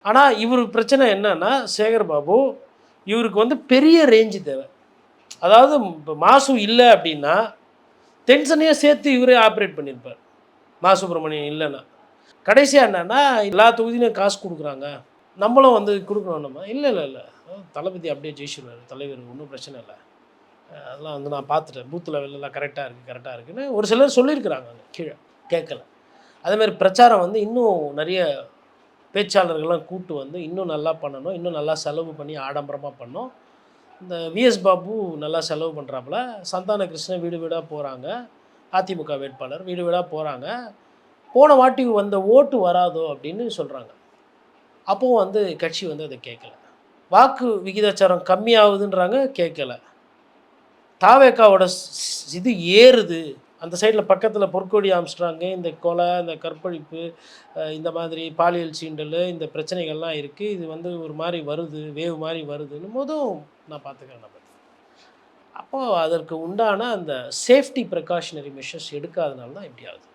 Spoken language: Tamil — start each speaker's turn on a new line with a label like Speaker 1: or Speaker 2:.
Speaker 1: ஆனால் இவர் பிரச்சனை என்னன்னா சேகர் பாபு இவருக்கு வந்து பெரிய ரேஞ்சு தேவை. அதாவது இப்போ மாசு இல்லை அப்படின்னா டென்ஷனையே சேர்த்து இவரே ஆப்ரேட் பண்ணியிருப்பார். மா சுப்பிரமணியம் இல்லைன்னா கடைசியாக என்னன்னா எல்லா தொகுதியிலும் காசு கொடுக்குறாங்க, நம்மளும் வந்து கொடுக்கணும். நம்ம இல்லை இல்லை இல்லை தளபதி அப்படியே ஜெயிச்சிருவார், தலைவர் ஒன்றும் பிரச்சனை இல்லை, அதெல்லாம் வந்து நான் பார்த்துட்டேன், பூத் லெவலெல்லாம் கரெக்டாக இருக்குன்னு ஒரு சிலர் சொல்லியிருக்கிறாங்க. அங்கே கீழே கேட்கல. அதேமாதிரி பிரச்சாரம் வந்து இன்னும் நிறைய பேச்சாளர்கள்லாம் கூட்டு வந்து இன்னும் நல்லா பண்ணணும், இன்னும் நல்லா செலவு பண்ணி ஆடம்பரமாக பண்ணோம். இந்த விஎஸ் பாபு நல்லா செலவு பண்ணுறாப்புல. சந்தான கிருஷ்ணன் வீடு வீடாக போகிறாங்க, அதிமுக வேட்பாளர் வீடு வீடாக போகிறாங்க. போன வாட்டி வந்த ஓட்டு வராதோ அப்படின்னு சொல்கிறாங்க. அப்போவும் வந்து கட்சி வந்து அதை கேட்கல. வாக்கு விகிதாச்சாரம் கம்மியாகுதுன்றாங்க, கேட்கல. தாவேக்காவோட இது ஏறுது. அந்த சைடில் பக்கத்தில் பொற்கொடி ஆம்ஸ்ட்ராங்கு, இந்த கொலை, இந்த கற்பழிப்பு, இந்த மாதிரி பாலியல் சீண்டல், இந்த பிரச்சனைகள்லாம் இருக்குது. இது வந்து ஒரு மாதிரி வருது, வேவ் மாதிரி வருதுன்னும் போதும் நான் பார்த்துக்கிறேன். நம்ம அப்போது அதற்கு உண்டான அந்த சேஃப்டி ப்ரிகாஷனரி மெஷர்ஸ் எடுக்காதனால தான் இப்படி ஆகுது.